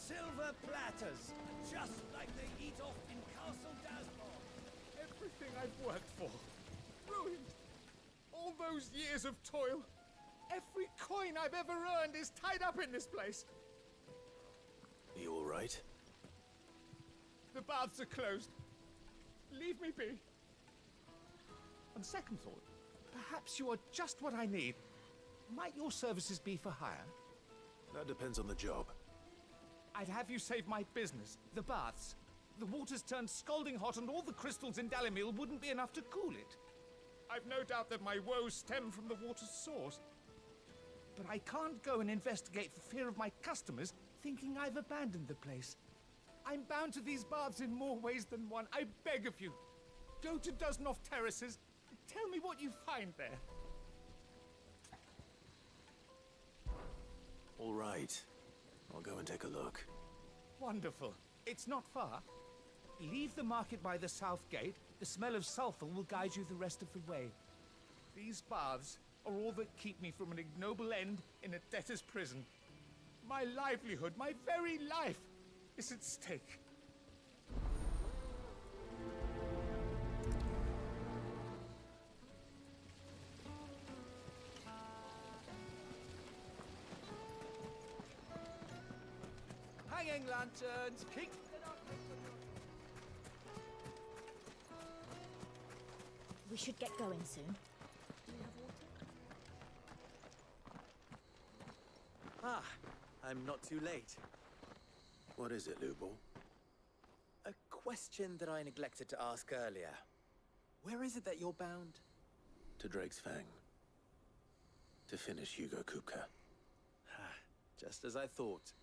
Silver platters, just like they eat off in Castle Dasmore. Everything I've worked for, ruined. All those years of toil, every coin I've ever earned is tied up in this place. Are you all right? The baths are closed. Leave me be. On second thought, perhaps you are just what I need. Might your services be for hire? That depends on the job. I'd have you save my business, the baths. The water's turned scalding hot and all the crystals in Dalimil wouldn't be enough to cool it. I've no doubt that my woes stem from the water's source. But I can't go and investigate for fear of my customers thinking I've abandoned the place. I'm bound to these baths in more ways than one. I beg of you, go to Dusnoff Terraces and tell me what you find there. All right. I'll go and take a look. Wonderful. It's not far. Leave the market by the south gate. The smell of sulfur will guide you the rest of the way. These baths are all that keep me from an ignoble end in a debtor's prison. My livelihood, my very life, is at stake. Hanging lanterns, keep the darkness from your We should get going soon. Do you have water? Ah, I'm not too late. What is it, Lubor? A question that I neglected to ask earlier. Where is it that you're bound? To Drake's Fang. To finish Hugo Kupka. Just as I thought.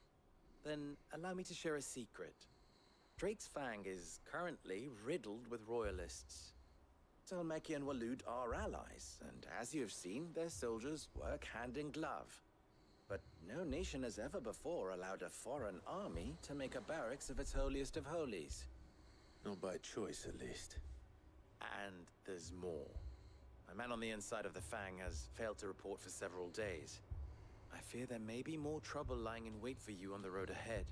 Then allow me to share a secret. Drake's Fang is currently riddled with royalists. Talmeki and Walud are allies, and as you have seen, their soldiers work hand in glove. But no nation has ever before allowed a foreign army to make a barracks of its holiest of holies. Not by choice, at least. And there's more. A man on the inside of the Fang has failed to report for several days. I fear there may be more trouble lying in wait for you on the road ahead.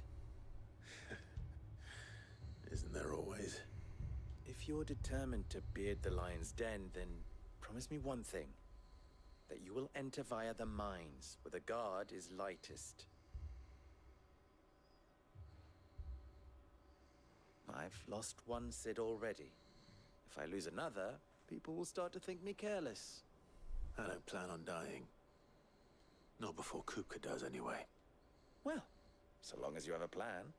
Isn't there always? If you're determined to beard the lion's den, then promise me one thing. That you will enter via the mines, where the guard is lightest. I've lost one Cid already. If I lose another, people will start to think me careless. I don't plan on dying. Not before Kupka does, anyway. Well, so long as you have a plan.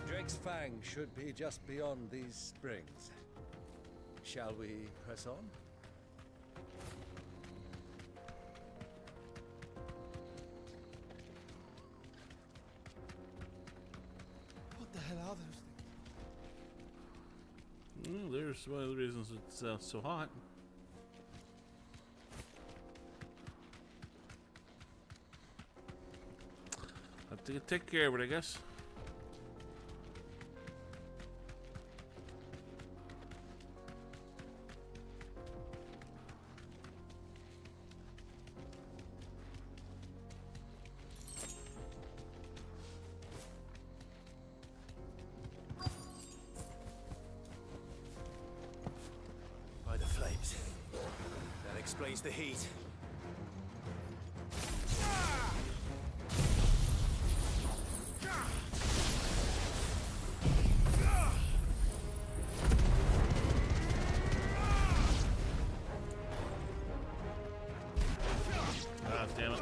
Drake's Fang should be just beyond these springs. Shall we press on? What the hell are those things? Well, there's one of the reasons it's so hot. Have to take care of it, I guess. explains the heat. Ah, damn it.